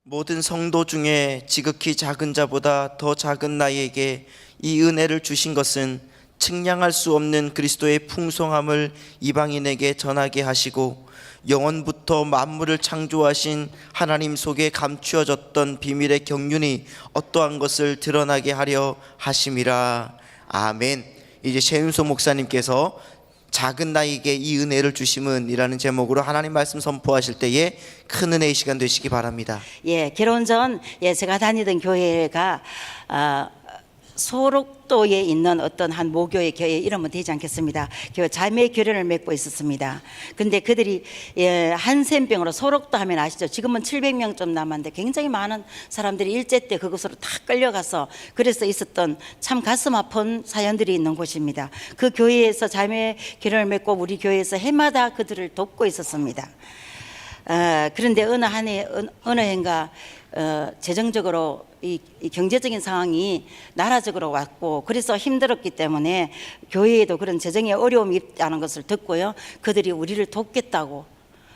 모든 성도 중에 지극히 작은 자보다 더 작은 나에게 이 은혜를 주신 것은 측량할 수 없는 그리스도의 풍성함을 이방인에게 전하게 하시고 영원부터 만물을 창조하신 하나님 속에 감추어졌던 비밀의 경륜이 어떠한 것을 드러나게 하려 하심이라. 아멘. 이제 최윤소 목사님께서 작은 나에게 이 은혜를 주심은 이라는 제목으로 하나님 말씀 선포하실 때에 큰 은혜의 시간 되시기 바랍니다. 결혼 전 제가 다니던 교회가 소록도에 있는 어떤 한 모교의 교회 이름은 되지 않겠습니다. 자매 교련을 맺고 있었습니다. 근데 그들이 한센병으로, 소록도 하면 아시죠? 지금은 700명 좀 남았는데 굉장히 많은 사람들이 일제 때 그곳으로 다 끌려가서 그래서 있었던 참 가슴 아픈 사연들이 있는 곳입니다. 그 교회에서 자매 교련을 맺고 우리 교회에서 해마다 그들을 돕고 있었습니다. 그런데 어느 해인가 재정적으로 이 경제적인 상황이 나라적으로 왔고 그래서 힘들었기 때문에 교회에도 그런 재정의 어려움이 있다는 것을 듣고요, 그들이 우리를 돕겠다고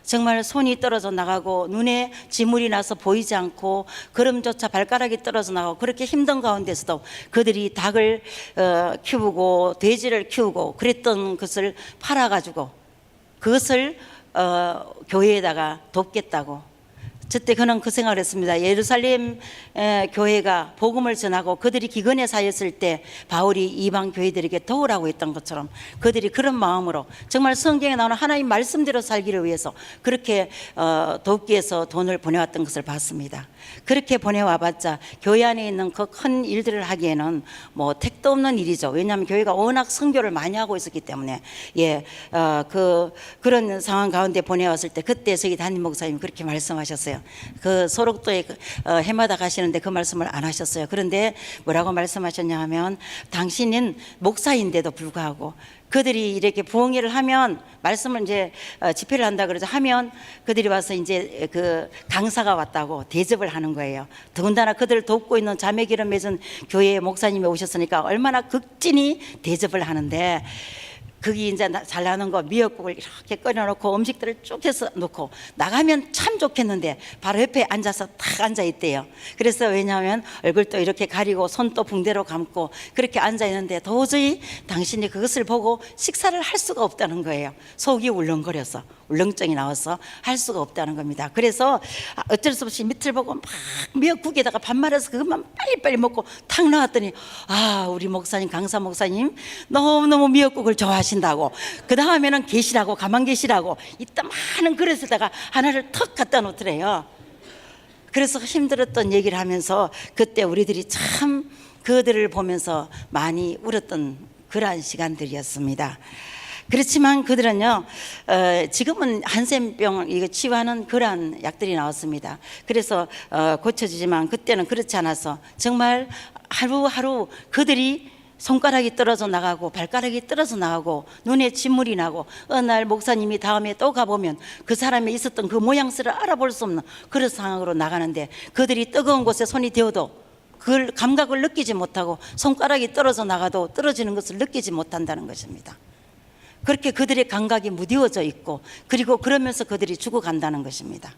정말 손이 떨어져 나가고 눈에 지물이 나서 보이지 않고 걸음조차 발가락이 떨어져 나가고 그렇게 힘든 가운데서도 그들이 닭을 키우고 돼지를 키우고 그랬던 것을 팔아가지고 그것을 교회에다가 돕겠다고. 저때 그는 그 생각을 했습니다. 예루살렘 교회가 복음을 전하고 그들이 기근에 사였을 때 바울이 이방 교회들에게 도우라고 했던 것처럼 그들이 그런 마음으로 정말 성경에 나오는 하나님 말씀대로 살기를 위해서 그렇게 돕기 위해서 돈을 보내왔던 것을 봤습니다. 그렇게 보내와봤자 교회 안에 있는 그 큰 일들을 하기에는 뭐 택도 없는 일이죠. 왜냐하면 교회가 워낙 선교를 많이 하고 있었기 때문에 그런 상황 가운데 보내왔을 때 그때 저희 담임 목사님이 그렇게 말씀하셨어요. 그 소록도에 해마다 가시는데 그 말씀을 안 하셨어요. 그런데 뭐라고 말씀하셨냐 하면 당신은 목사인데도 불구하고 그들이 이렇게 부흥회를 하면 말씀을 이제 집회를 한다 그러죠. 하면 그들이 와서 이제 그 강사가 왔다고 대접을 하는 거예요. 더군다나 그들을 돕고 있는 자매기를 맺은 교회의 목사님이 오셨으니까 얼마나 극진히 대접을 하는데 거기 이제 잘 나는 거 미역국을 이렇게 끓여놓고 음식들을 쭉 해서 놓고 나가면 참 좋겠는데 바로 옆에 앉아서 딱 앉아 있대요. 그래서 왜냐하면 얼굴도 이렇게 가리고 손도 붕대로 감고 그렇게 앉아 있는데 도저히 당신이 그것을 보고 식사를 할 수가 없다는 거예요. 속이 울렁거려서 울렁증이 나와서 할 수가 없다는 겁니다. 그래서 어쩔 수 없이 밑을 보고 막 미역국에다가 밥 말아서 그것만 빨리빨리 먹고 탁 나왔더니 우리 목사님, 강사 목사님 너무너무 미역국을 좋아하신다고 그 다음에는 계시라고 가만 계시라고 이따 많은 그릇에다가 하나를 턱 갖다 놓더래요. 그래서 힘들었던 얘기를 하면서 그때 우리들이 참 그들을 보면서 많이 울었던 그러한 시간들이었습니다. 그렇지만 그들은요, 지금은 한센병 이거 치유하는 그러한 약들이 나왔습니다. 그래서 고쳐지지만 그때는 그렇지 않아서 정말 하루하루 그들이 손가락이 떨어져 나가고 발가락이 떨어져 나가고 눈에 진물이 나고 어느 날 목사님이 다음에 또 가보면 그 사람이 있었던 그 모양새를 알아볼 수 없는 그런 상황으로 나가는데 그들이 뜨거운 곳에 손이 되어도 그 감각을 느끼지 못하고 손가락이 떨어져 나가도 떨어지는 것을 느끼지 못한다는 것입니다. 그렇게 그들의 감각이 무뎌져 있고 그리고 그러면서 그들이 죽어간다는 것입니다.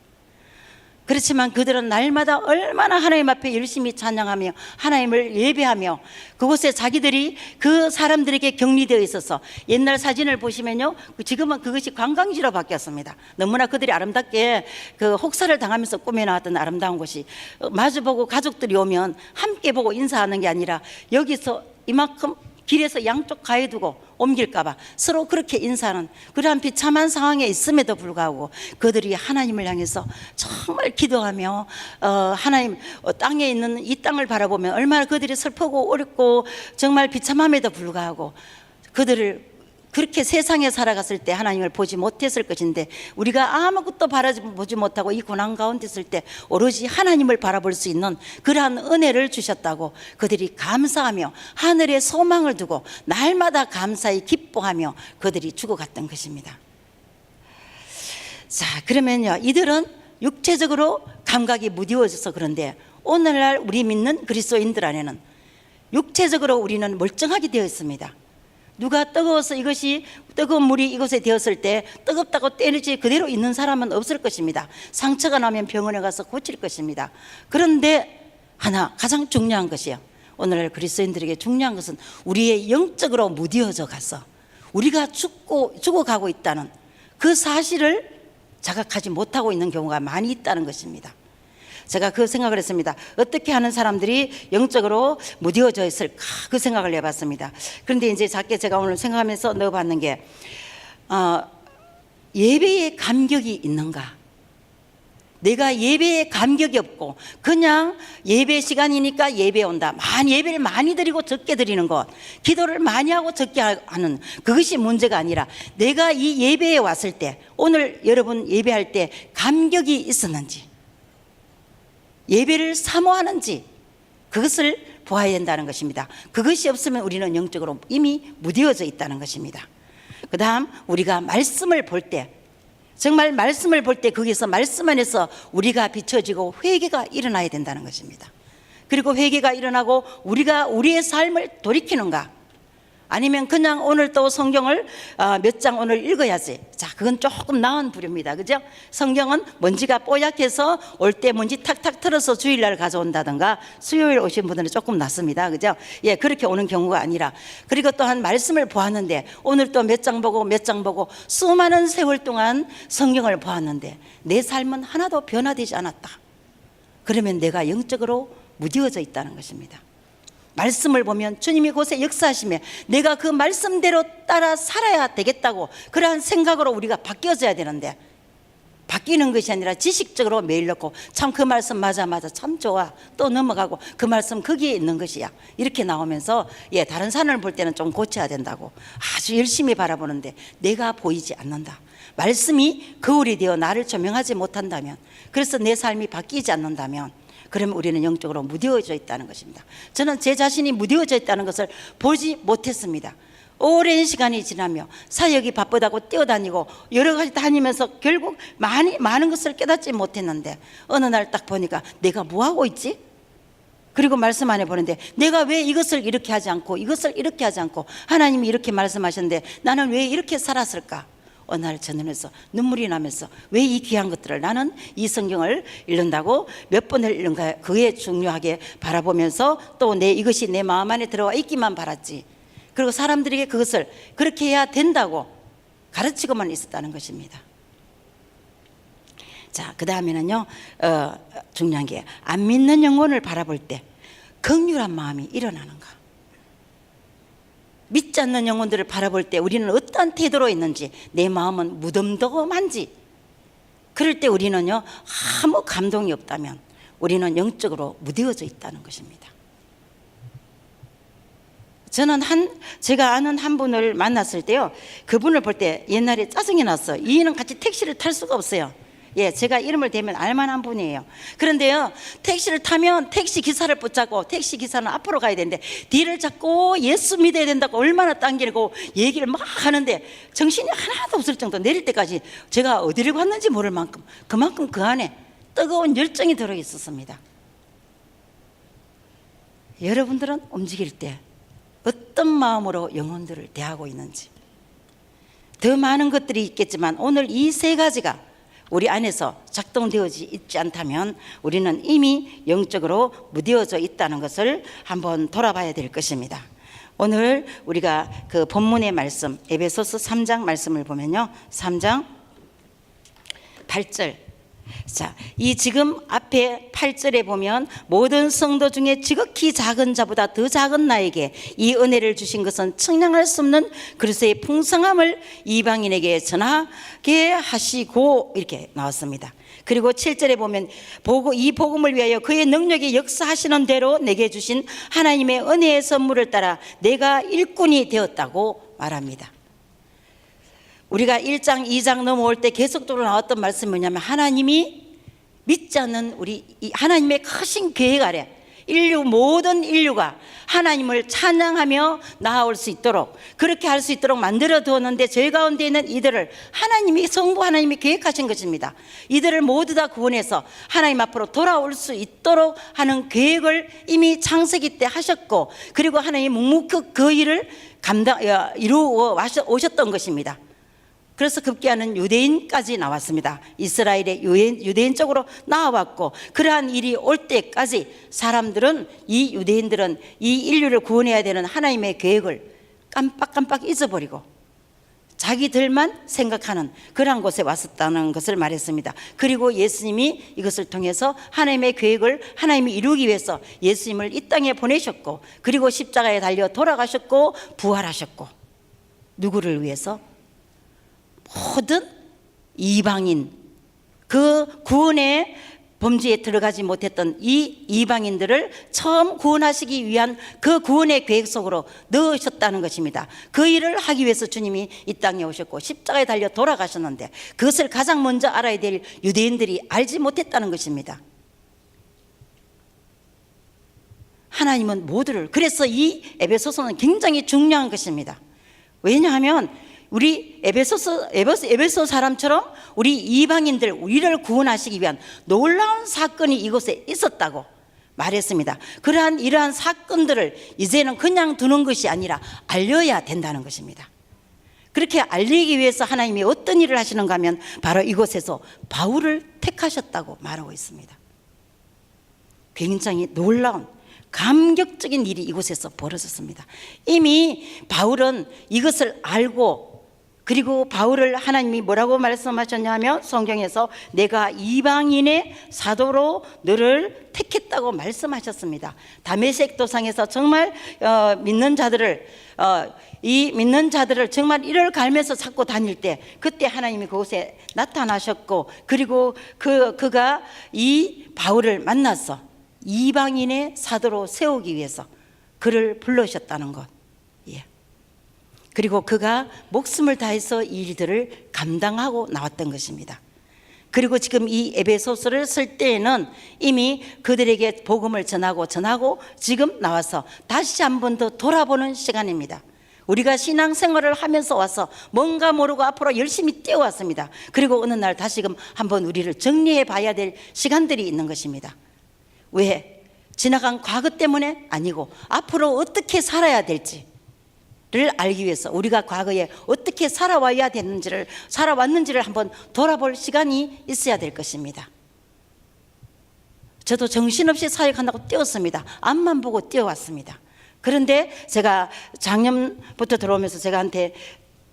그렇지만 그들은 날마다 얼마나 하나님 앞에 열심히 찬양하며 하나님을 예배하며 그곳에 자기들이 그 사람들에게 격리되어 있어서 옛날 사진을 보시면요, 지금은 그것이 관광지로 바뀌었습니다. 너무나 그들이 아름답게 그 혹사를 당하면서 꾸며나왔던 아름다운 곳이 마주보고 가족들이 오면 함께 보고 인사하는 게 아니라 여기서 이만큼 길에서 양쪽 가해 두고 옮길까봐 서로 그렇게 인사하는 그러한 비참한 상황에 있음에도 불구하고 그들이 하나님을 향해서 정말 기도하며 하나님 땅에 있는 이 땅을 바라보면 얼마나 그들이 슬프고 어렵고 정말 비참함에도 불구하고 그들을 그렇게 세상에 살아갔을 때 하나님을 보지 못했을 것인데 우리가 아무것도 바라보지 못하고 이 고난 가운데 있을 때 오로지 하나님을 바라볼 수 있는 그러한 은혜를 주셨다고 그들이 감사하며 하늘에 소망을 두고 날마다 감사히 기뻐하며 그들이 죽어갔던 것입니다. 자, 그러면요, 이들은 육체적으로 감각이 무뎌져서 그런데 오늘날 우리 믿는 그리스도인들 안에는 육체적으로 우리는 멀쩡하게 되어 있습니다. 누가 뜨거워서 이것이 뜨거운 물이 이곳에 되었을 때 뜨겁다고 떼내지 그대로 있는 사람은 없을 것입니다. 상처가 나면 병원에 가서 고칠 것입니다. 그런데 하나 가장 중요한 것이요, 오늘날 그리스도인들에게 중요한 것은 우리의 영적으로 무뎌져 가서 우리가 죽어가고 있다는 그 사실을 자각하지 못하고 있는 경우가 많이 있다는 것입니다. 제가 그 생각을 했습니다. 어떻게 하는 사람들이 영적으로 무뎌져 있을까, 그 생각을 해봤습니다. 그런데 이제 작게 제가 오늘 생각하면서 넣어봤는 게 예배에 감격이 있는가. 내가 예배에 감격이 없고 그냥 예배 시간이니까 예배 온다, 예배를 많이 드리고 적게 드리는 것, 기도를 많이 하고 적게 하는 그것이 문제가 아니라 내가 이 예배에 왔을 때, 오늘 여러분 예배할 때 감격이 있었는지, 예배를 사모하는지, 그것을 보아야 된다는 것입니다. 그것이 없으면 우리는 영적으로 이미 무뎌져 있다는 것입니다. 그 다음 우리가 말씀을 볼 때, 정말 말씀을 볼 때 거기서 말씀 안에서 우리가 비춰지고 회개가 일어나야 된다는 것입니다. 그리고 회개가 일어나고 우리가 우리의 삶을 돌이키는가, 아니면 그냥 오늘 또 성경을 몇 장 오늘 읽어야지, 자 그건 조금 나은 부류입니다. 그죠? 성경은 먼지가 뽀얗게서 올 때 먼지 탁탁 털어서 주일날 가져온다든가, 수요일 오신 분들은 조금 낫습니다. 그죠? 예, 그렇게 오는 경우가 아니라, 그리고 또한 말씀을 보았는데 오늘 또 몇 장 보고 몇 장 보고 수많은 세월 동안 성경을 보았는데 내 삶은 하나도 변화되지 않았다. 그러면 내가 영적으로 무뎌져 있다는 것입니다. 말씀을 보면 주님이 곳에 역사하시며 내가 그 말씀대로 따라 살아야 되겠다고, 그러한 생각으로 우리가 바뀌어져야 되는데, 바뀌는 것이 아니라 지식적으로 매일 넣고 참 그 말씀 맞아 참 좋아, 또 넘어가고 그 말씀 거기에 있는 것이야, 이렇게 나오면서 다른 사람을 볼 때는 좀 고쳐야 된다고 아주 열심히 바라보는데 내가 보이지 않는다. 말씀이 거울이 되어 나를 조명하지 못한다면, 그래서 내 삶이 바뀌지 않는다면, 그러면 우리는 영적으로 무뎌져 있다는 것입니다. 저는 제 자신이 무뎌져 있다는 것을 보지 못했습니다. 오랜 시간이 지나며 사역이 바쁘다고 뛰어다니고 여러 가지 다니면서 결국 많은 것을 깨닫지 못했는데, 어느 날 딱 보니까 내가 뭐하고 있지? 그리고 말씀 안에 보는데 내가 왜 이것을 이렇게 하지 않고 이것을 이렇게 하지 않고, 하나님이 이렇게 말씀하셨는데 나는 왜 이렇게 살았을까? 어느 날 저녁에서 눈물이 나면서 왜 이 귀한 것들을, 나는 이 성경을 읽는다고 몇 번을 읽는가, 그게 중요하게 바라보면서 또 이것이 내 마음 안에 들어와 있기만 바랐지, 그리고 사람들에게 그것을 그렇게 해야 된다고 가르치고만 있었다는 것입니다. 자, 그 다음에는요, 중요한 게 안 믿는 영혼을 바라볼 때 긍휼한 마음이 일어나는가. 믿지 않는 영혼들을 바라볼 때 우리는 어떠한 태도로 있는지, 내 마음은 무덤덤한지, 그럴 때 우리는요 아무 감동이 없다면 우리는 영적으로 무뎌져 있다는 것입니다. 저는 제가 아는 한 분을 만났을 때요, 그분을 볼 때 옛날에 짜증이 났어요. 이는 같이 택시를 탈 수가 없어요. 제가 이름을 대면 알만한 분이에요. 그런데요, 택시를 타면 택시 기사를 붙잡고, 택시 기사는 앞으로 가야 되는데 뒤를 잡고 예수 믿어야 된다고 얼마나 당기고 얘기를 막 하는데 정신이 하나도 없을 정도, 내릴 때까지 제가 어디를 갔는지 모를 만큼 그만큼 그 안에 뜨거운 열정이 들어 있었습니다. 여러분들은 움직일 때 어떤 마음으로 영혼들을 대하고 있는지, 더 많은 것들이 있겠지만 오늘 이 세 가지가 우리 안에서 작동되어지 있지 않다면 우리는 이미 영적으로 무뎌져 있다는 것을 한번 돌아봐야 될 것입니다. 오늘 우리가 그 본문의 말씀, 에베소서 3장 말씀을 보면요, 3장 8절. 자, 이 지금 앞에 8절에 보면 모든 성도 중에 지극히 작은 자보다 더 작은 나에게 이 은혜를 주신 것은 측량할 수 없는 그리스도의 풍성함을 이방인에게 전하게 하시고, 이렇게 나왔습니다. 그리고 7절에 보면 이 복음을 위하여 그의 능력이 역사하시는 대로 내게 주신 하나님의 은혜의 선물을 따라 내가 일꾼이 되었다고 말합니다. 우리가 1장 2장 넘어올 때 계속적으로 나왔던 말씀이 뭐냐면, 하나님이 믿지 않는 우리 하나님의 크신 계획 아래 모든 인류가 하나님을 찬양하며 나아올 수 있도록, 그렇게 할 수 있도록 만들어 두었는데, 저희 가운데 있는 이들을 성부 하나님이 계획하신 것입니다. 이들을 모두 다 구원해서 하나님 앞으로 돌아올 수 있도록 하는 계획을 이미 창세기 때 하셨고, 그리고 하나님이 묵묵히 그 일을 이루어 오셨던 것입니다. 그래서 급기야는 유대인까지 나왔습니다. 이스라엘의 유대인 쪽으로 나와왔고, 그러한 일이 올 때까지 이 유대인들은 이 인류를 구원해야 되는 하나님의 계획을 깜빡깜빡 잊어버리고 자기들만 생각하는 그러한 곳에 왔었다는 것을 말했습니다. 그리고 예수님이 이것을 통해서 하나님의 계획을 하나님이 이루기 위해서 예수님을 이 땅에 보내셨고, 그리고 십자가에 달려 돌아가셨고 부활하셨고, 누구를 위해서? 모든 이방인, 그 구원의 범주에 들어가지 못했던 이 이방인들을 처음 구원하시기 위한 그 구원의 계획 속으로 넣으셨다는 것입니다. 그 일을 하기 위해서 주님이 이 땅에 오셨고 십자가에 달려 돌아가셨는데, 그것을 가장 먼저 알아야 될 유대인들이 알지 못했다는 것입니다. 하나님은 모두를, 그래서 이 에베소서는 굉장히 중요한 것입니다. 왜냐하면 우리 에베소 사람처럼 우리 이방인들, 우리를 구원하시기 위한 놀라운 사건이 이곳에 있었다고 말했습니다. 이러한 사건들을 이제는 그냥 두는 것이 아니라 알려야 된다는 것입니다. 그렇게 알리기 위해서 하나님이 어떤 일을 하시는가 하면 바로 이곳에서 바울을 택하셨다고 말하고 있습니다. 굉장히 놀라운 감격적인 일이 이곳에서 벌어졌습니다. 이미 바울은 이것을 알고, 그리고 바울을 하나님이 뭐라고 말씀하셨냐면, 성경에서 내가 이방인의 사도로 너를 택했다고 말씀하셨습니다. 다메섹 도상에서 정말 믿는 자들을 정말 이를 갈면서 찾고 다닐 때, 그때 하나님이 그곳에 나타나셨고, 그리고 그가 이 바울을 만나서 이방인의 사도로 세우기 위해서 그를 불러셨다는 것. 그리고 그가 목숨을 다해서 이 일들을 감당하고 나왔던 것입니다. 그리고 지금 이 에베소서를 쓸 때에는 이미 그들에게 복음을 전하고 지금 나와서 다시 한 번 더 돌아보는 시간입니다. 우리가 신앙생활을 하면서 와서 뭔가 모르고 앞으로 열심히 뛰어왔습니다. 그리고 어느 날 다시금 한번 우리를 정리해 봐야 될 시간들이 있는 것입니다. 왜? 지나간 과거 때문에 아니고 앞으로 어떻게 살아야 될지를 알기 위해서, 우리가 과거에 어떻게 살아왔는지를 한번 돌아볼 시간이 있어야 될 것입니다. 저도 정신없이 사역한다고 뛰었습니다. 앞만 보고 뛰어왔습니다. 그런데 제가 작년부터 들어오면서 제가한테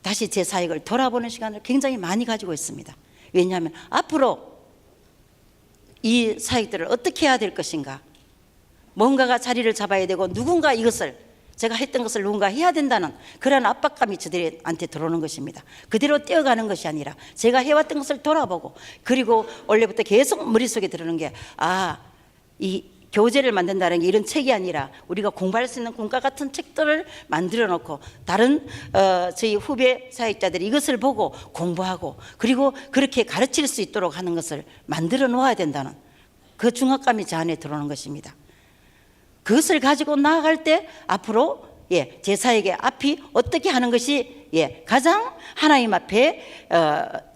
다시 제 사역을 돌아보는 시간을 굉장히 많이 가지고 있습니다. 왜냐하면 앞으로 이 사역들을 어떻게 해야 될 것인가, 뭔가가 자리를 잡아야 되고 누군가 제가 했던 것을 누군가 해야 된다는 그런 압박감이 저들한테 들어오는 것입니다. 그대로 뛰어가는 것이 아니라 제가 해왔던 것을 돌아보고, 그리고 원래부터 계속 머릿속에 들어오는 게, 이 교재를 만든다는 게 이런 책이 아니라 우리가 공부할 수 있는 공과 같은 책들을 만들어 놓고 다른 저희 후배 사역자들이 이것을 보고 공부하고, 그리고 그렇게 가르칠 수 있도록 하는 것을 만들어 놓아야 된다는 그 중압감이 제 안에 들어오는 것입니다. 그것을 가지고 나아갈 때 앞으로 제 사역의 앞이 어떻게 하는 것이 가장 하나님 앞에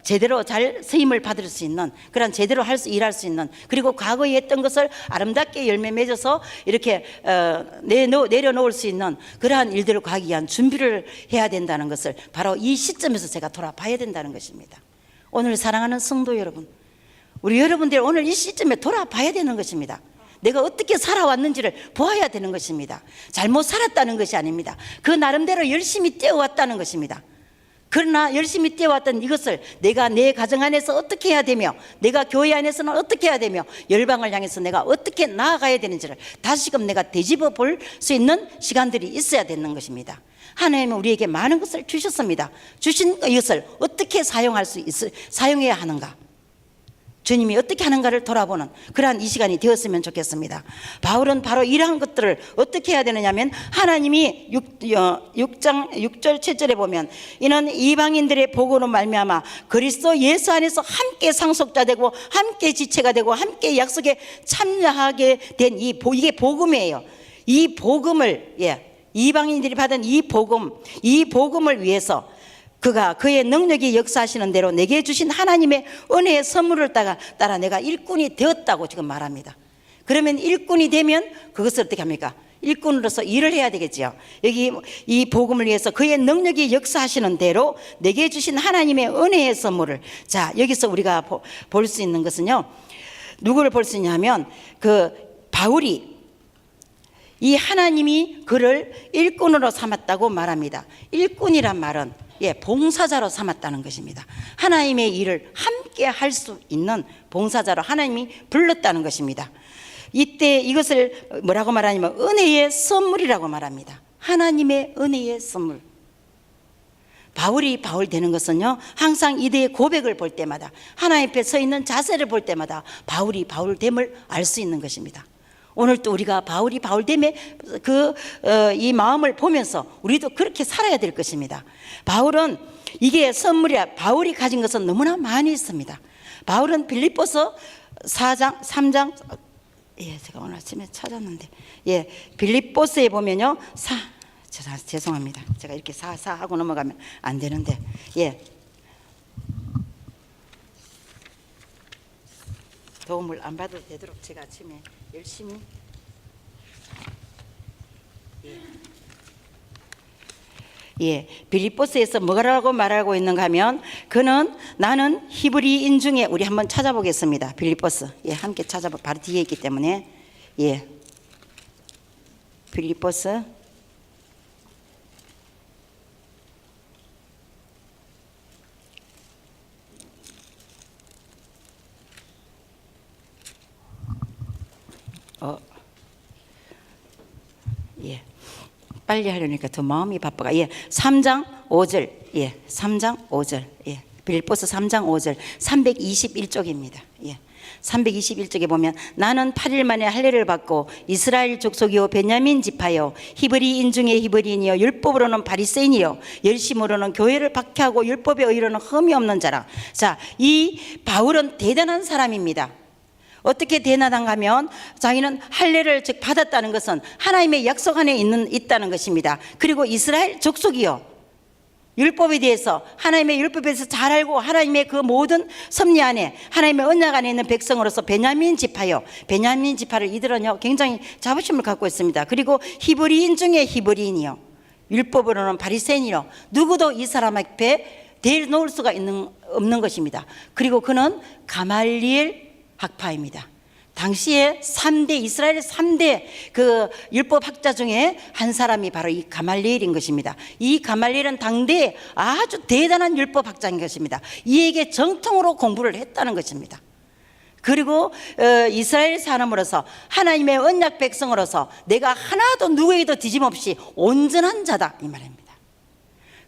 제대로 잘 쓰임을 받을 수 있는, 그런 제대로 일할 수 있는, 그리고 과거에 했던 것을 아름답게 열매 맺어서 이렇게 내려놓을 수 있는 그러한 일들을 가기 위한 준비를 해야 된다는 것을 바로 이 시점에서 제가 돌아봐야 된다는 것입니다. 오늘 사랑하는 성도 여러분, 우리 여러분들 오늘 이 시점에 돌아봐야 되는 것입니다. 내가 어떻게 살아왔는지를 보아야 되는 것입니다. 잘못 살았다는 것이 아닙니다. 그 나름대로 열심히 뛰어왔다는 것입니다. 그러나 열심히 뛰어왔던 이것을 내가 내 가정 안에서 어떻게 해야 되며, 내가 교회 안에서는 어떻게 해야 되며, 열방을 향해서 내가 어떻게 나아가야 되는지를 다시금 내가 되짚어 볼 수 있는 시간들이 있어야 되는 것입니다. 하나님은 우리에게 많은 것을 주셨습니다. 주신 이것을 어떻게 사용해야 하는가, 주님이 어떻게 하는가를 돌아보는 그러한 이 시간이 되었으면 좋겠습니다. 바울은 바로 이러한 것들을 어떻게 해야 되느냐 하면 하나님이 6장 6절 7절에 보면 이는 이방인들의 복으로 말미암아 그리스도 예수 안에서 함께 상속자 되고 함께 지체가 되고 함께 약속에 참여하게 된 이게 복음이에요. 이 복음을 이방인들이 받은 이 복음을 위해서 그가 그의 능력이 역사하시는 대로 내게 주신 하나님의 은혜의 선물을 따라 내가 일꾼이 되었다고 지금 말합니다. 그러면 일꾼이 되면 그것을 어떻게 합니까? 일꾼으로서 일을 해야 되겠죠. 여기 이 복음을 위해서 그의 능력이 역사하시는 대로 내게 주신 하나님의 은혜의 선물을, 자, 여기서 우리가 볼 수 있는 것은요, 누구를 볼 수 있냐면 그 바울이 이 하나님이 그를 일꾼으로 삼았다고 말합니다. 일꾼이란 말은 봉사자로 삼았다는 것입니다. 하나님의 일을 함께 할 수 있는 봉사자로 하나님이 불렀다는 것입니다. 이때 이것을 뭐라고 말하냐면 은혜의 선물이라고 말합니다. 하나님의 은혜의 선물. 바울이 바울 되는 것은요, 항상 이들의 고백을 볼 때마다, 하나님 앞에 서 있는 자세를 볼 때마다 바울이 바울됨을 알 수 있는 것입니다. 오늘도 우리가 바울이 바울됨의 이 마음을 보면서 우리도 그렇게 살아야 될 것입니다. 바울은 이게 선물이야. 바울이 가진 것은 너무나 많이 있습니다. 바울은 빌립보서 4장 3장 제가 오늘 아침에 찾았는데 빌립보서에 보면요, 죄송합니다. 제가 이렇게 하고 넘어가면 안 되는데 도움을 안 받아도 되도록 제가 아침에 열심히 빌립보서에서 뭐라고 말하고 있는가 하면 나는 히브리인 중에, 우리 한번 찾아보겠습니다. 빌립보서 함께 바로 뒤에 있기 때문에 빌립보서 빨리 하려니까 더 마음이 바빠가. 3장 5절. 3장 5절. 빌립보서 3장 5절. 321쪽입니다. 321쪽에 보면 나는 8일 만에 할례를 받고 이스라엘 족속이요 베냐민 지파요 히브리인 중에 히브리인이요 율법으로는 바리새인이요 열심으로는 교회를 박해하고 율법의 의로는 흠이 없는 자라. 자, 이 바울은 대단한 사람입니다. 어떻게 대단한가 하면 자기는 할례를 즉 받았다는 것은 하나님의 약속 안에 있다는 것입니다. 그리고 이스라엘 족속이요 율법에 대해서, 하나님의 율법에 대해서 잘 알고 하나님의 그 모든 섭리 안에, 하나님의 언약 안에 있는 백성으로서 베냐민 지파요, 베냐민 지파를 이들은요 굉장히 자부심을 갖고 있습니다. 그리고 히브리인 중에 히브리인이요 율법으로는 바리새인이요, 누구도 이 사람 앞에 대놓을 수가 없는 것입니다. 그리고 그는 가말리엘 학파입니다. 당시에 이스라엘의 3대 그 율법 학자 중에 한 사람이 바로 이 가말리엘인 것입니다. 이 가말리엘은 당대에 아주 대단한 율법 학자인 것입니다. 이에게 정통으로 공부를 했다는 것입니다. 그리고 이스라엘 사람으로서, 하나님의 언약 백성으로서 내가 하나도 누구에게도 뒤짐없이 온전한 자다 이 말입니다.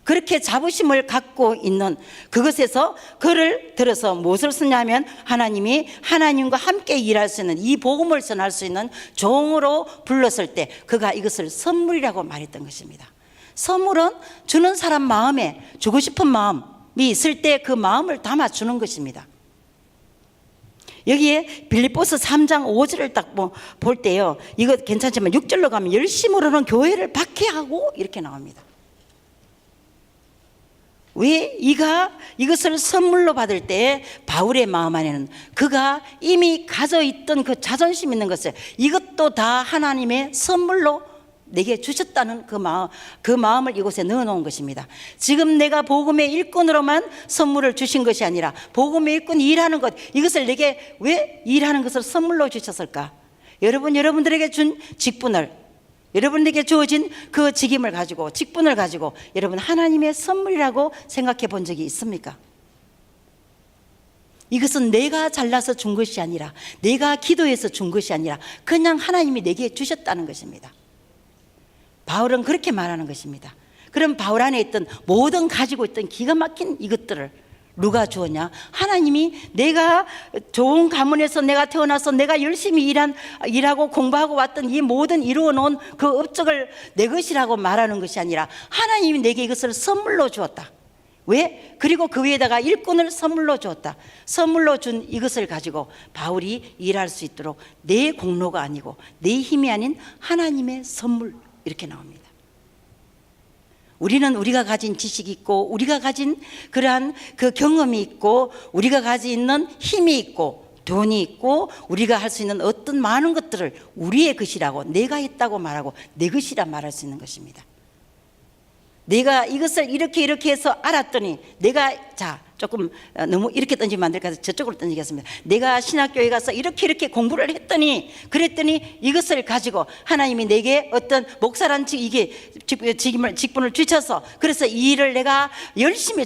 그렇게 자부심을 갖고 있는 그것에서 그를 들어서 무엇을 쓰냐면 하나님이 하나님과 함께 일할 수 있는, 이 복음을 전할 수 있는 종으로 불렀을 때 그가 이것을 선물이라고 말했던 것입니다. 선물은 주는 사람 마음에 주고 싶은 마음이 있을 때 그 마음을 담아주는 것입니다. 여기에 빌립보서 3장 5절을 딱 볼 때요, 이거 괜찮지만 6절로 가면 열심으로는 교회를 박해하고 이렇게 나옵니다. 왜 이것을 선물로 받을 때 바울의 마음 안에는 그가 이미 가져 있던 그 자존심 있는 것을, 이것도 다 하나님의 선물로 내게 주셨다는 그 마음을 이곳에 넣어놓은 것입니다. 지금 내가 복음의 일꾼으로만 선물을 주신 것이 아니라 복음의 일꾼 일하는 것, 이것을 내게 왜 일하는 것을 선물로 주셨을까? 여러분들에게 준 직분을, 여러분에게 주어진 그 직임을 가지고, 직분을 가지고 여러분 하나님의 선물이라고 생각해 본 적이 있습니까? 이것은 내가 잘나서 준 것이 아니라, 내가 기도해서 준 것이 아니라 그냥 하나님이 내게 주셨다는 것입니다. 바울은 그렇게 말하는 것입니다. 그럼 바울 안에 있던 모든 가지고 있던 기가 막힌 이것들을 누가 주었냐? 하나님이 내가 좋은 가문에서 내가 태어나서 내가 열심히 일하고 공부하고 왔던 이 모든 이루어 놓은 그 업적을 내 것이라고 말하는 것이 아니라 하나님이 내게 이것을 선물로 주었다. 왜? 그리고 그 위에다가 일꾼을 선물로 주었다. 선물로 준 이것을 가지고 바울이 일할 수 있도록 내 공로가 아니고 내 힘이 아닌 하나님의 선물, 이렇게 나옵니다. 우리는 우리가 가진 지식이 있고 우리가 가진 그러한 그 경험이 있고 우리가 가지고 있는 힘이 있고 돈이 있고 우리가 할 수 있는 어떤 많은 것들을 우리의 것이라고, 내가 했다고 말하고 내 것이라 말할 수 있는 것입니다. 내가 이것을 이렇게 해서 알았더니 내가, 자, 조금 너무 이렇게 던지면 안 될 것 같아서 저쪽으로 던지겠습니다. 내가 신학교에 가서 이렇게 공부를 했더니, 그랬더니 이것을 가지고 하나님이 내게 어떤 목사란 직분을 주셔서, 그래서 이 일을 내가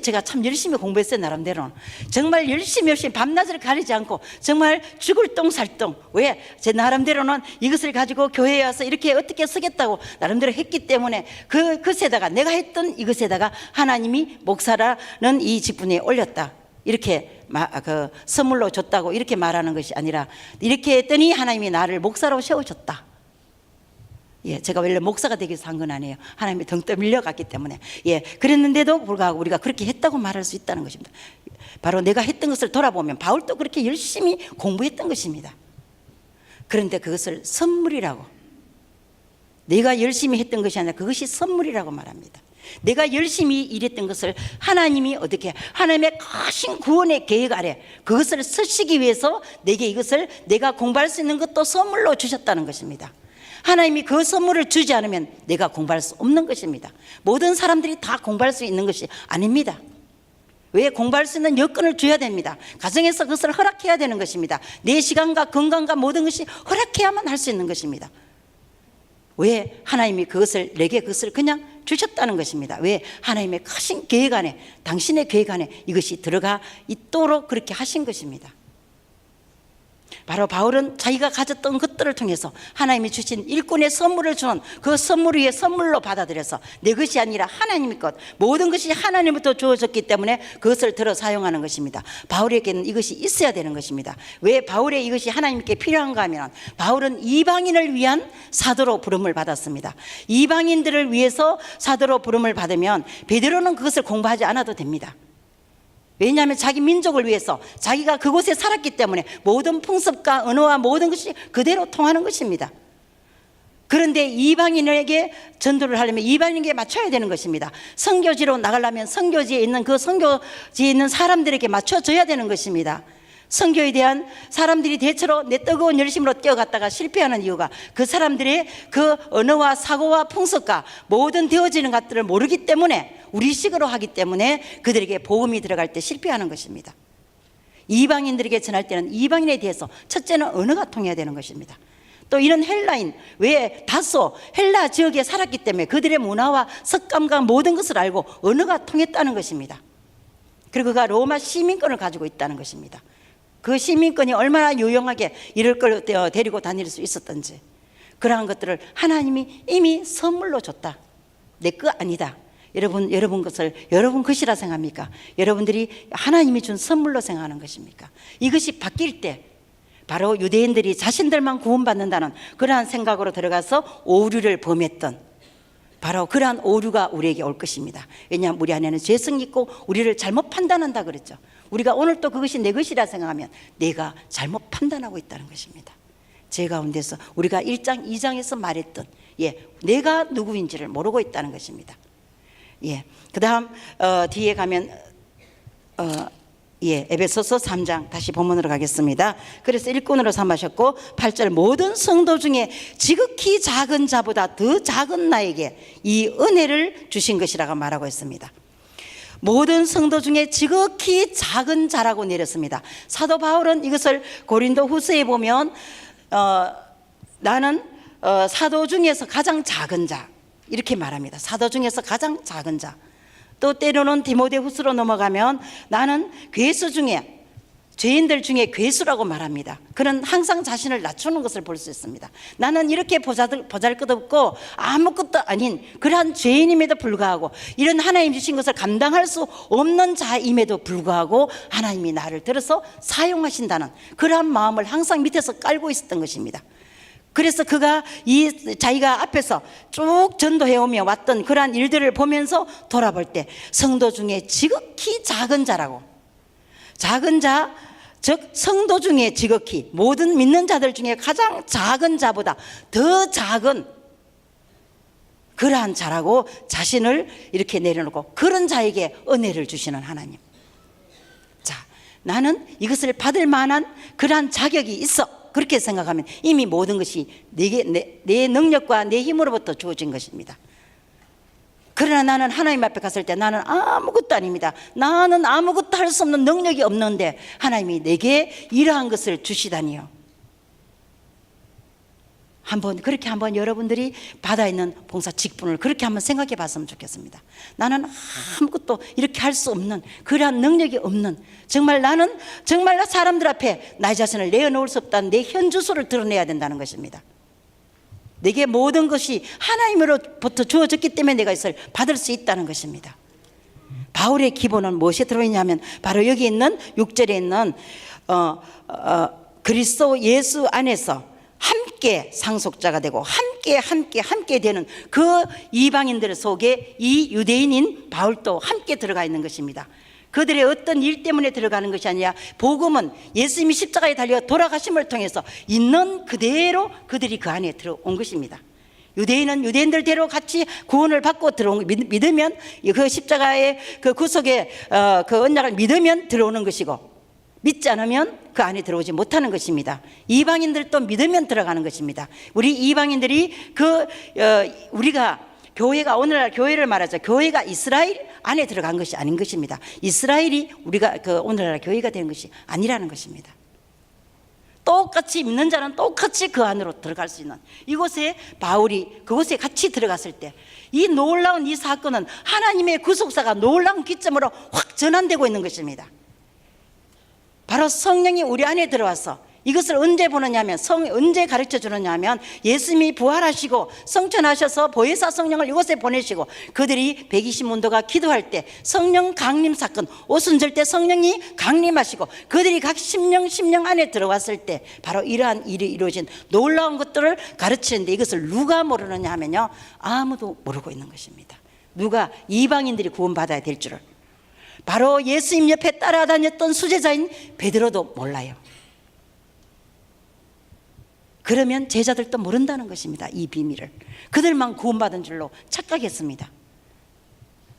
제가 참 열심히 공부했어요. 나름대로 정말 열심히 밤낮을 가리지 않고 정말 죽을 똥살똥, 왜? 제 나름대로는 이것을 가지고 교회에 와서 이렇게 어떻게 쓰겠다고 나름대로 했기 때문에 그것에다가 내가 했던 이것에다가 하나님이 목사라는 이 직분에 올렸다, 이렇게 선물로 줬다고 이렇게 말하는 것이 아니라, 이렇게 했더니 하나님이 나를 목사로 세워줬다. 예, 제가 원래 목사가 되기 위해서 한 건 아니에요. 하나님이 등 떠밀려 갔기 때문에. 예, 그랬는데도 불구하고 우리가 그렇게 했다고 말할 수 있다는 것입니다. 바로 내가 했던 것을 돌아보면 바울도 그렇게 열심히 공부했던 것입니다. 그런데 그것을 선물이라고, 내가 열심히 했던 것이 아니라 그것이 선물이라고 말합니다. 내가 열심히 일했던 것을 하나님이 어떻게, 하나님의 크신 구원의 계획 아래 그것을 쓰시기 위해서 내게 이것을, 내가 공부할 수 있는 것도 선물로 주셨다는 것입니다. 하나님이 그 선물을 주지 않으면 내가 공부할 수 없는 것입니다. 모든 사람들이 다 공부할 수 있는 것이 아닙니다. 왜? 공부할 수 있는 여건을 줘야 됩니다. 가정에서 그것을 허락해야 되는 것입니다. 내 시간과 건강과 모든 것이 허락해야만 할 수 있는 것입니다. 왜? 하나님이 내게 그것을 그냥 주셨다는 것입니다. 왜? 하나님의 크신 계획 안에, 당신의 계획 안에 이것이 들어가 있도록 그렇게 하신 것입니다. 바로 바울은 자기가 가졌던 것들을 통해서 하나님이 주신 일꾼의 선물을 주는 그 선물 위에 선물로 받아들여서 내 것이 아니라 하나님의 것, 모든 것이 하나님부터 주어졌기 때문에 그것을 들어 사용하는 것입니다. 바울에게는 이것이 있어야 되는 것입니다. 왜 바울의 이것이 하나님께 필요한가 하면, 바울은 이방인을 위한 사도로 부름을 받았습니다. 이방인들을 위해서 사도로 부름을 받으면 베드로는 그것을 공부하지 않아도 됩니다. 왜냐하면 자기 민족을 위해서 자기가 그곳에 살았기 때문에 모든 풍습과 언어와 모든 것이 그대로 통하는 것입니다. 그런데 이방인에게 전도를 하려면 이방인에게 맞춰야 되는 것입니다. 선교지로 나가려면 선교지에 있는 그 선교지에 있는 사람들에게 맞춰줘야 되는 것입니다. 선교에 대한 사람들이 대체로 내 뜨거운 열심으로 뛰어갔다가 실패하는 이유가 그 사람들의 그 언어와 사고와 풍습과 모든 되어지는 것들을 모르기 때문에, 우리식으로 하기 때문에 그들에게 복음이 들어갈 때 실패하는 것입니다. 이방인들에게 전할 때는 이방인에 대해서 첫째는 언어가 통해야 되는 것입니다. 또 이런 헬라인, 왜? 다소 헬라 지역에 살았기 때문에 그들의 문화와 습관과 모든 것을 알고 언어가 통했다는 것입니다. 그리고 그가 로마 시민권을 가지고 있다는 것입니다. 그 시민권이 얼마나 유용하게 이럴 걸 데리고 다닐 수 있었던지, 그러한 것들을 하나님이 이미 선물로 줬다. 내 거 아니다. 여러분 것이라 생각합니까? 여러분들이 하나님이 준 선물로 생각하는 것입니까? 이것이 바뀔 때 바로 유대인들이 자신들만 구원받는다는 그러한 생각으로 들어가서 오류를 범했던, 바로 그러한 오류가 우리에게 올 것입니다. 왜냐하면 우리 안에는 죄성이 있고 우리를 잘못 판단한다 그랬죠. 우리가 오늘 또 그것이 내 것이라 생각하면 내가 잘못 판단하고 있다는 것입니다. 제 가운데서 우리가 1장 2장에서 말했던, 내가 누구인지를 모르고 있다는 것입니다. 그 다음 뒤에 가면 에베소서 3장 다시 본문으로 가겠습니다. 그래서 일꾼으로 삼으셨고 8절, 모든 성도 중에 지극히 작은 자보다 더 작은 나에게 이 은혜를 주신 것이라고 말하고 있습니다. 모든 성도 중에 지극히 작은 자라고 내렸습니다. 사도 바울은 이것을 고린도 후서에 보면 나는 사도 중에서 가장 작은 자, 이렇게 말합니다. 사도 중에서 가장 작은 자. 또 때로는 디모데 후서로 넘어가면 나는 괴수 중에 죄인들 중에 괴수라고 말합니다. 그는 항상 자신을 낮추는 것을 볼 수 있습니다. 나는 이렇게 보잘것없고 아무것도 아닌 그러한 죄인임에도 불구하고 이런 하나님 주신 것을 감당할 수 없는 자임에도 불구하고 하나님이 나를 들어서 사용하신다는 그러한 마음을 항상 밑에서 깔고 있었던 것입니다. 그래서 그가 자기가 앞에서 쭉 전도해오며 왔던 그러한 일들을 보면서 돌아볼 때 성도 중에 지극히 작은 자라고, 작은 자, 즉 성도 중에 지극히 모든 믿는 자들 중에 가장 작은 자보다 더 작은 그러한 자라고 자신을 이렇게 내려놓고 그런 자에게 은혜를 주시는 하나님. 자, 나는 이것을 받을 만한 그러한 자격이 있어. 그렇게 생각하면 이미 모든 것이 내 능력과 내 힘으로부터 주어진 것입니다. 그러나 나는 하나님 앞에 갔을 때 나는 아무것도 아닙니다. 나는 아무것도 할 수 없는 능력이 없는데 하나님이 내게 이러한 것을 주시다니요. 그렇게 한번 여러분들이 받아 있는 봉사 직분을 그렇게 한번 생각해 봤으면 좋겠습니다. 나는 아무것도 이렇게 할 수 없는 그러한 능력이 없는, 정말 나는 정말 사람들 앞에 나의 자신을 내어놓을 수 없다는 내 현주소를 드러내야 된다는 것입니다. 내게 모든 것이 하나님으로부터 주어졌기 때문에 내가 이것을 받을 수 있다는 것입니다. 바울의 기본은 무엇에 들어있냐면 바로 여기 있는 6절에 있는 그리스도 예수 안에서 함께 상속자가 되고 함께 되는 그 이방인들 속에 이 유대인인 바울도 함께 들어가 있는 것입니다. 그들의 어떤 일 때문에 들어가는 것이 아니라 복음은 예수님이 십자가에 달려 돌아가심을 통해서 있는 그대로 그들이 그 안에 들어온 것입니다. 유대인은 유대인들대로 같이 구원을 받고 들어온, 믿으면 그 십자가의 그 구속의 그 언약을 믿으면 들어오는 것이고, 믿지 않으면 그 안에 들어오지 못하는 것입니다. 이방인들도 믿으면 들어가는 것입니다. 우리 이방인들이 우리가 교회가, 오늘날 교회를 말하죠. 교회가 이스라엘 안에 들어간 것이 아닌 것입니다. 이스라엘이 우리가 오늘날 교회가 된 것이 아니라는 것입니다. 똑같이 믿는 자는 똑같이 그 안으로 들어갈 수 있는 이곳에 바울이 그곳에 같이 들어갔을 때 이 놀라운 이 사건은 하나님의 구속사가 놀라운 기점으로 확 전환되고 있는 것입니다. 바로 성령이 우리 안에 들어와서 이것을 언제 보느냐 하면, 언제 가르쳐 주느냐 하면 예수님이 부활하시고 성천하셔서 보혜사 성령을 이곳에 보내시고 그들이 120문도가 기도할 때 성령 강림 사건, 오순절 때 성령이 강림하시고 그들이 각 심령 안에 들어왔을 때 바로 이러한 일이 이루어진 놀라운 것들을 가르치는데 이것을 누가 모르느냐 하면요, 아무도 모르고 있는 것입니다. 누가? 이방인들이 구원받아야 될 줄을. 바로 예수님 옆에 따라다녔던 수제자인 베드로도 몰라요. 그러면 제자들도 모른다는 것입니다. 이 비밀을. 그들만 구원받은 줄로 착각했습니다.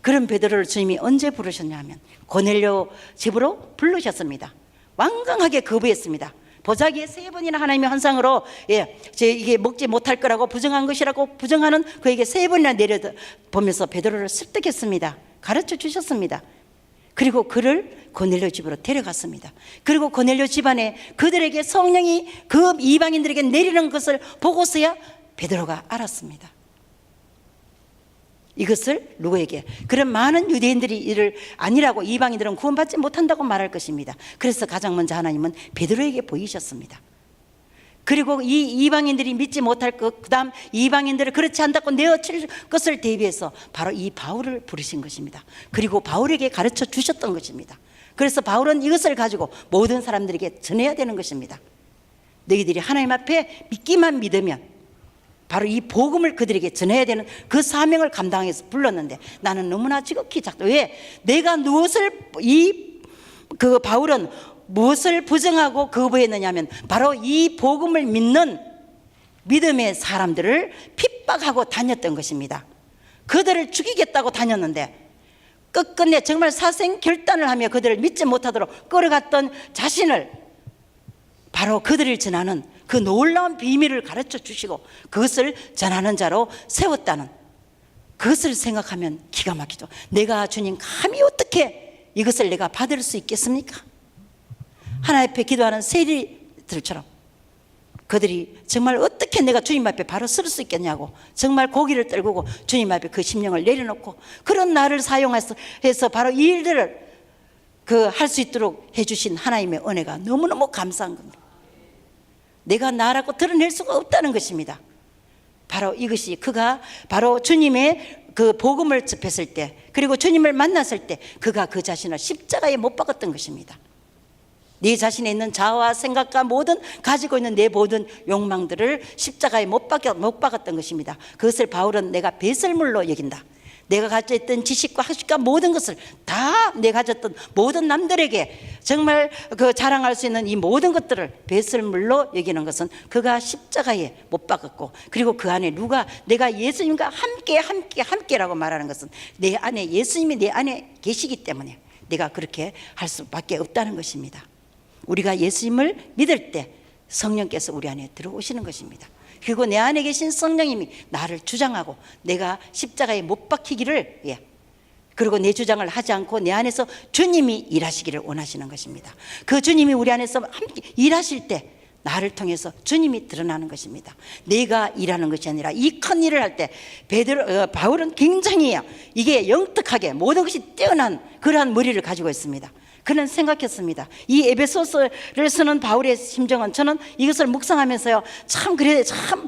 그런 베드로를 주님이 언제 부르셨냐 하면 고넬료 집으로 부르셨습니다. 완강하게 거부했습니다. 보자기에 3번이나 하나님의 환상으로 이게 먹지 못할 거라고 부정한 것이라고 부정하는 그에게 3번이나 내려보면서 베드로를 습득했습니다. 가르쳐 주셨습니다. 그리고 그를 고넬료 집으로 데려갔습니다. 그리고 고넬료 집안에 그들에게 성령이 그 이방인들에게 내리는 것을 보고서야 베드로가 알았습니다. 이것을 누구에게? 그런 많은 유대인들이 이를 아니라고, 이방인들은 구원받지 못한다고 말할 것입니다. 그래서 가장 먼저 하나님은 베드로에게 보이셨습니다. 그리고 이 이방인들이 믿지 못할 것, 그 다음 이방인들을 그렇지 않다고 내어칠 것을 대비해서 바로 이 바울을 부르신 것입니다. 그리고 바울에게 가르쳐 주셨던 것입니다. 그래서 바울은 이것을 가지고 모든 사람들에게 전해야 되는 것입니다. 너희들이 하나님 앞에 믿기만 믿으면 바로 이 복음을 그들에게 전해야 되는 그 사명을 감당해서 불렀는데 나는 너무나 지극히 작다. 왜? 내가 바울은 무엇을 부정하고 거부했느냐 하면 바로 이 복음을 믿는 믿음의 사람들을 핍박하고 다녔던 것입니다. 그들을 죽이겠다고 다녔는데 끝끝내 정말 사생결단을 하며 그들을 믿지 못하도록 끌어갔던 자신을 바로 그들을 전하는 그 놀라운 비밀을 가르쳐 주시고 그것을 전하는 자로 세웠다는 그것을 생각하면 기가 막히죠. 내가 주님 감히 어떻게 이것을 내가 받을 수 있겠습니까? 하나님 앞에 기도하는 세리들처럼 그들이 정말 어떻게 내가 주님 앞에 바로 설 수 있겠냐고 정말 고기를 떨구고 주님 앞에 그 심령을 내려놓고 그런 나를 사용해서 바로 이 일들을 그 할 수 있도록 해주신 하나님의 은혜가 너무너무 감사한 겁니다. 내가 나라고 드러낼 수가 없다는 것입니다. 바로 이것이 그가 바로 주님의 그 복음을 접했을 때, 그리고 주님을 만났을 때 그가 그 자신을 십자가에 못 박았던 것입니다. 네 자신에 있는 자아와 생각과 모든 가지고 있는 내 모든 욕망들을 십자가에 못 박았던 것입니다. 그것을 바울은 내가 배설물로 여긴다. 내가 가지고 있던 지식과 학식과 모든 것을 다 내가 가졌던 모든 남들에게 정말 그 자랑할 수 있는 이 모든 것들을 배설물로 여기는 것은 그가 십자가에 못 박았고, 그리고 그 안에 누가 내가 예수님과 함께라고 말하는 것은 내 안에 예수님이 내 안에 계시기 때문에 내가 그렇게 할 수밖에 없다는 것입니다. 우리가 예수님을 믿을 때 성령께서 우리 안에 들어오시는 것입니다. 그리고 내 안에 계신 성령님이 나를 주장하고 내가 십자가에 못 박히기를, 그리고 내 주장을 하지 않고 내 안에서 주님이 일하시기를 원하시는 것입니다. 그 주님이 우리 안에서 함께 일하실 때 나를 통해서 주님이 드러나는 것입니다. 내가 일하는 것이 아니라 이 큰 일을 할 때 바울은 굉장히 이게 영특하게 모든 것이 뛰어난 그러한 머리를 가지고 있습니다. 그는 생각했습니다. 이 에베소서를 쓰는 바울의 심정은, 저는 이것을 묵상하면서요, 참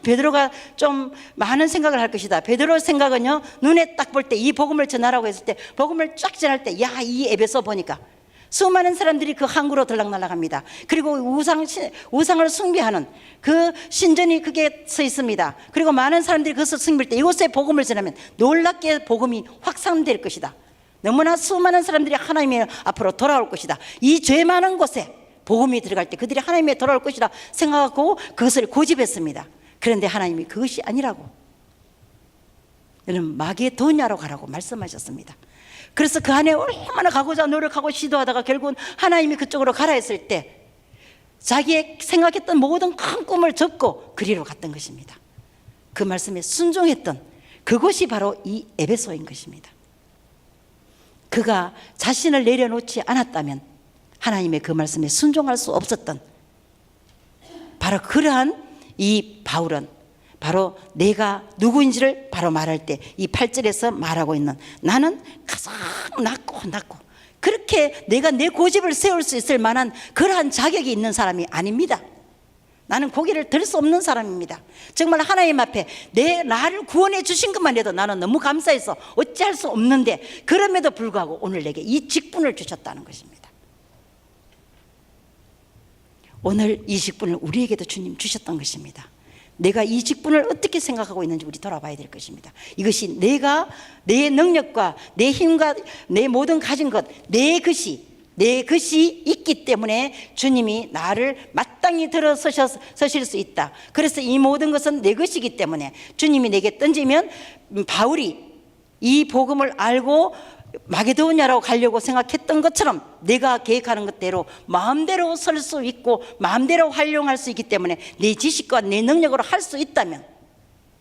베드로가 좀 많은 생각을 할 것이다. 베드로의 생각은요, 눈에 딱 볼 때 이 복음을 전하라고 했을 때, 복음을 쫙 전할 때, 이 에베소 보니까 수많은 사람들이 그 항구로 들락날락합니다. 그리고 우상을 숭배하는 그 신전이 그게 서 있습니다. 그리고 많은 사람들이 그것을 숭배할 때 이곳에 복음을 전하면 놀랍게 복음이 확산될 것이다. 너무나 수많은 사람들이 하나님의 앞으로 돌아올 것이다. 이 죄 많은 곳에 복음이 들어갈 때 그들이 하나님에 돌아올 것이다 생각하고 그것을 고집했습니다. 그런데 하나님이 그것이 아니라고, 너는 마게도냐로 가라고 말씀하셨습니다. 그래서 그 안에 얼마나 가고자 노력하고 시도하다가 결국은 하나님이 그쪽으로 가라 했을 때 자기의 생각했던 모든 큰 꿈을 접고 그리로 갔던 것입니다. 그 말씀에 순종했던 그것이 바로 이 에베소인 것입니다. 그가 자신을 내려놓지 않았다면 하나님의 그 말씀에 순종할 수 없었던, 바로 그러한 이 바울은 바로 내가 누구인지를 바로 말할 때 이 8절에서 말하고 있는, 나는 가장 낮고 그렇게 내가 내 고집을 세울 수 있을 만한 그러한 자격이 있는 사람이 아닙니다. 나는 고개를 들 수 없는 사람입니다. 정말 하나님 앞에 나를 구원해 주신 것만 해도 나는 너무 감사해서 어찌할 수 없는데, 그럼에도 불구하고 오늘 내게 이 직분을 주셨다는 것입니다. 오늘 이 직분을 우리에게도 주님 주셨던 것입니다. 내가 이 직분을 어떻게 생각하고 있는지 우리 돌아봐야 될 것입니다. 이것이 내가 내 능력과 내 힘과 내 모든 가진 것, 내 것이 있기 때문에 주님이 나를 마땅히 들어서실 수 있다. 그래서 이 모든 것은 내 것이기 때문에 주님이 내게 던지면, 바울이 이 복음을 알고 마게도냐로 가려고 생각했던 것처럼 내가 계획하는 것대로 마음대로 설 수 있고 마음대로 활용할 수 있기 때문에 내 지식과 내 능력으로 할 수 있다면,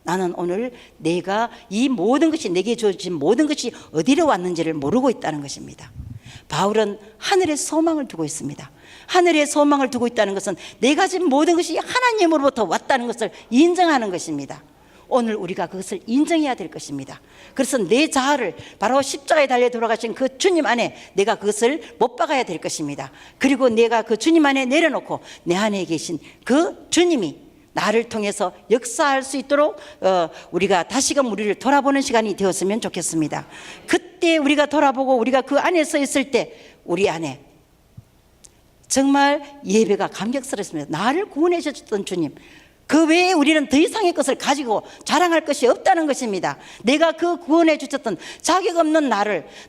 나는 오늘 내가 이 모든 것이 내게 주어진 모든 것이 어디로 왔는지를 모르고 있다는 것입니다. 바울은 하늘에 소망을 두고 있습니다. 하늘에 소망을 두고 있다는 것은 내가 지금 모든 것이 하나님으로부터 왔다는 것을 인정하는 것입니다. 오늘 우리가 그것을 인정해야 될 것입니다. 그래서 내 자아를 바로 십자가에 달려 돌아가신 그 주님 안에 내가 그것을 못 박아야 될 것입니다. 그리고 내가 그 주님 안에 내려놓고 내 안에 계신 그 주님이 나를 통해서 역사할 수 있도록 우리가 다시금 우리를 돌아보는 시간이 되었으면 좋겠습니다. 그때 우리가 돌아보고 우리가 그 안에 서 있을 때 우리 안에 정말 예배가 감격스럽습니다. 나를 구원해 주셨던 주님, 그 외에 우리는 더 이상의 것을 가지고 자랑할 것이 없다는 것입니다. 내가 그 구원해 주셨던 자격 없는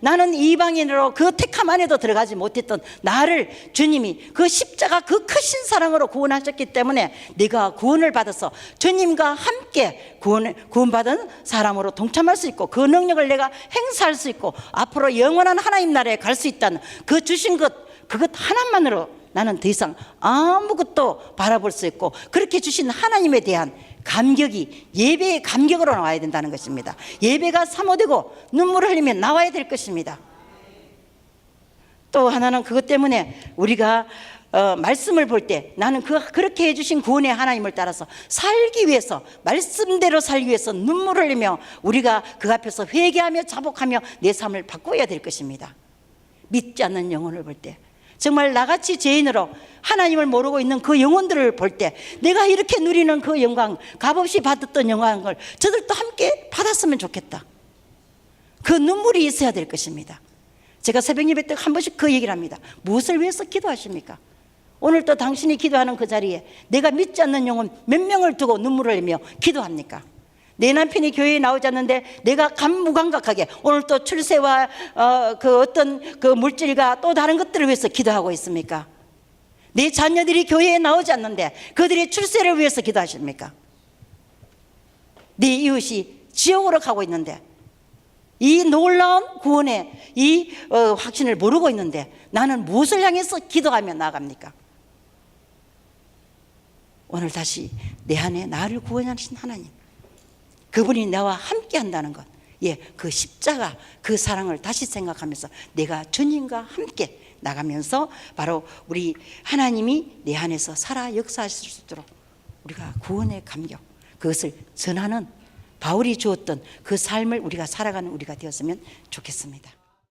나는 이방인으로 그 택함 안에도 들어가지 못했던 나를 주님이 그 십자가 그 크신 사랑으로 구원하셨기 때문에 내가 구원을 받아서 주님과 함께 구원받은 사람으로 동참할 수 있고 그 능력을 내가 행사할 수 있고 앞으로 영원한 하나님 나라에 갈 수 있다는 그 주신 그것 하나만으로 나는 더 이상 아무것도 바라볼 수 있고, 그렇게 주신 하나님에 대한 감격이 예배의 감격으로 나와야 된다는 것입니다. 예배가 사모되고 눈물을 흘리면 나와야 될 것입니다. 또 하나는 그것 때문에 우리가 말씀을 볼 때 나는 그렇게 해주신 구원의 하나님을 따라서 살기 위해서, 말씀대로 살기 위해서 눈물을 흘리며 우리가 그 앞에서 회개하며 자복하며 내 삶을 바꿔야 될 것입니다. 믿지 않는 영혼을 볼 때, 정말 나같이 죄인으로 하나님을 모르고 있는 그 영혼들을 볼 때 내가 이렇게 누리는 그 영광, 값없이 받았던 영광을 저들도 함께 받았으면 좋겠다. 그 눈물이 있어야 될 것입니다. 제가 새벽 예배 때 한 번씩 그 얘기를 합니다. 무엇을 위해서 기도하십니까? 오늘 또 당신이 기도하는 그 자리에 내가 믿지 않는 영혼 몇 명을 두고 눈물을 흘리며 기도합니까? 내 남편이 교회에 나오지 않는데 내가 무감각하게 오늘 또 출세와 그 어떤 그 물질과 또 다른 것들을 위해서 기도하고 있습니까? 내 자녀들이 교회에 나오지 않는데 그들의 출세를 위해서 기도하십니까? 내 이웃이 지옥으로 가고 있는데 이 놀라운 구원의 이 확신을 모르고 있는데 나는 무엇을 향해서 기도하며 나아갑니까? 오늘 다시 내 안에 나를 구원하신 하나님, 그분이 나와 함께 한다는 것, 그 십자가, 그 사랑을 다시 생각하면서 내가 주님과 함께 나가면서 바로 우리 하나님이 내 안에서 살아 역사하실 수 있도록 우리가 구원의 감격, 그것을 전하는 바울이 주었던 그 삶을 우리가 살아가는 우리가 되었으면 좋겠습니다.